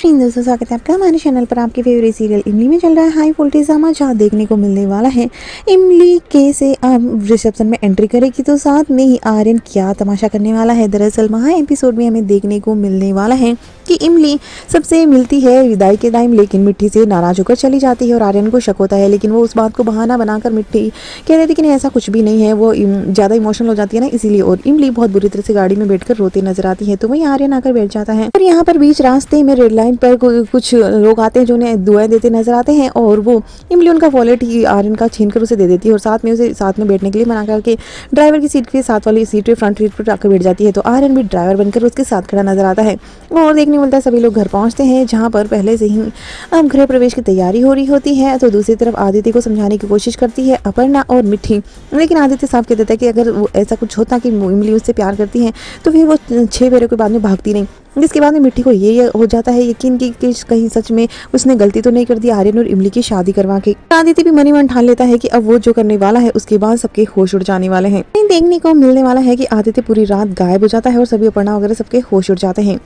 Friends, दोस्तों स्वागत है आपका हमारे चैनल पर। आपके फेवरेट सीरियल इमली में चल रहा है हाई वोल्टेज ड्रामा, जहाँ देखने को मिलने वाला है इमली के से अब रिसेप्शन में एंट्री करेगी तो साथ में ही आर्यन क्या तमाशा करने वाला है। दरअसल वहाँ एपिसोड में हमें देखने को मिलने वाला है कि इमली सबसे मिलती है विदाई के टाइम, लेकिन मिट्टी से नाराज होकर चली जाती है और आर्यन को शक होता है, लेकिन वो उस बात को बहाना बनाकर मिट्टी कह देती कि नहीं ऐसा कुछ भी नहीं है, वो ज़्यादा इमोशनल हो जाती है ना इसीलिए। और इमली बहुत बुरी तरह से गाड़ी में बैठकर रोती नजर आती है, तो वहीं आर्यन आकर बैठ जाता है। और यहाँ पर बीच रास्ते में रेड लाइन पर कुछ लोग आते हैं जो उन्हें दुआएं देते नजर आते हैं, और वो इमली उनका वॉलेट ही आर्यन का छीन कर उसे दे देती है और साथ में उसे साथ में बैठने के लिए मना करके ड्राइवर की सीट के साथ वाली सीट पे फ्रंट सीट पर आकर बैठ जाती है। तो आर्यन भी ड्राइवर बनकर उसके साथ खड़ा नजर आता है और देखने मिलता है सभी लोग घर पहुंचते हैं, जहां पर पहले से ही अब गृह प्रवेश की तैयारी हो रही होती है। तो दूसरी तरफ आदित्य को समझाने की कोशिश करती है अपर्णा और मिट्टी, लेकिन आदित्य साफ कह देता है कि अगर ऐसा कुछ होता कि इमली उससे प्यार करती है तो फिर वो 6 फेरों के बाद में भागती नहीं। जिसके बाद में मिट्टी को ये हो जाता है यकीन कि कहीं सच में उसने गलती तो नहीं कर दी आर्यन और इमली की शादी करवा के। आदित्य भी मनी मन ठान लेता है कि अब वो जो करने वाला है उसके बाद सबके होश उड़ जाने वाले हैं। देखने को मिलने वाला है कि आदित्य पूरी रात गायब हो जाता है और सभी अपर्णा वगैरह सबके होश उड़ जाते हैं।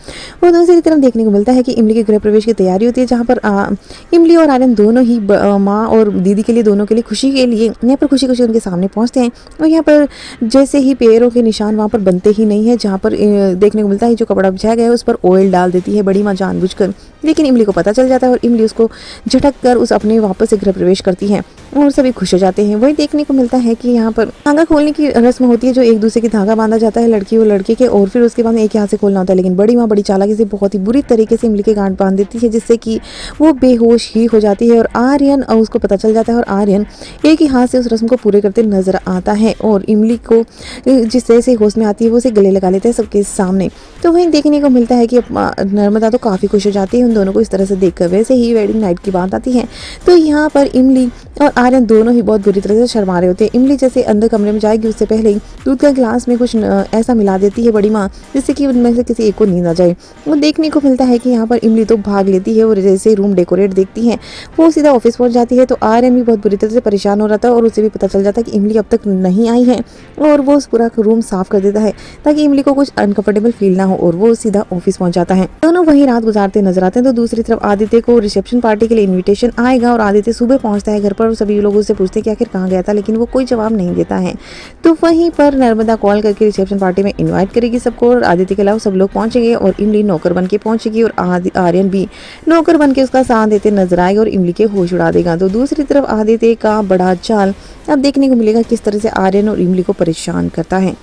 और दूसरी तरफ देखने को मिलता है कि इमली के गृह प्रवेश की तैयारी होती है, जहाँ पर इमली और आर्यन दोनों ही माँ और दीदी के लिए दोनों के लिए खुशी के लिए यहाँ पर खुशी खुशी उनके सामने पहुंचते हैं। और यहाँ पर जैसे ही पैरों के निशान वहाँ पर बनते ही नहीं है, जहाँ पर देखने को मिलता है जो कपड़ा बिछाया गया है उस पर ऑयल डाल देती है बड़ी माँ जानबूझकर, लेकिन इमली को पता चल जाता है और इमली उसको झटक कर उस अपने वापस से गृह प्रवेश करती है और सभी खुश हो जाते हैं। वही देखने को मिलता है कि यहाँ पर धागा खोलने की रस्म होती है, जो एक दूसरे की धागा बांधा जाता है लड़की और लड़के के, और फिर उसके बाद एक हाथ से खोलना होता है, लेकिन बड़ी माँ बड़ी चालाकी से बहुत ही बुरी तरीके से इमली के गांठ बांध देती है, जिससे कि वो बेहोश ही हो जाती है। और आर्यन उसको पता चल जाता है और आर्यन एक ही हाथ से उस रस्म को पूरे करते नजर आता है और इमली को जिस तरह से होश में आती है वो उसे गले लगा लेते हैं सबके सामने। तो वहीं देखने को मिलता है कि नर्मदा तो काफ़ी खुश हो जाती है उन दोनों को इस तरह से देखकर। वैसे ही वेडिंग नाइट की बात आती है तो यहाँ पर इमली और आर्यन दोनों ही बहुत बुरी तरह से शर्मा रहे होते हैं। इमली जैसे अंदर कमरे में जाएगी उससे पहले ही दूध का गिलास में कुछ ऐसा मिला देती है बड़ी माँ, जिससे कि उनमें से किसी एक को नींद आ जाए। वो देखने को मिलता है कि यहाँ पर इमली तो भाग लेती है और जैसे रूम डेकोरेट देखती है वो सीधा ऑफिस पहुंच जाती है। तो आर्यन भी बहुत बुरी तरह से परेशान हो रहा था और उसे भी पता चल जाता है कि इमली अब तक नहीं आई है, और वो उस पूरा रूम साफ कर देता है ताकि इमली को कुछ अनकंफर्टेबल फील ना हो, और वो सीधा ऑफिस पहुंच जाता है। दोनों वहीं रात गुजारते नजर आते हैं। तो दूसरी तरफ आदित्य को रिसेप्शन पार्टी के लिए इनविटेशन आएगा और आदित्य सुबह पहुंचता है घर पर और सभी लोगों से पूछते हैं कि आखिर कहाँ गया था, लेकिन वो कोई जवाब नहीं देता है। तो वहीं पर नर्मदा कॉल करके रिसेप्शन पार्टी में इनवाइट करेगी सबको और आदित्य के अलावा सब लोग पहुंचेंगे और इमली नौकर बन के पहुंचेगी और आर्यन भी नौकर बन के उसका साथ देते नजर आएगा और इमली के होश उड़ा देगा। तो दूसरी तरफ आदित्य का बड़ा चाल अब देखने को मिलेगा किस तरह से आर्यन और इमली को परेशान करता है।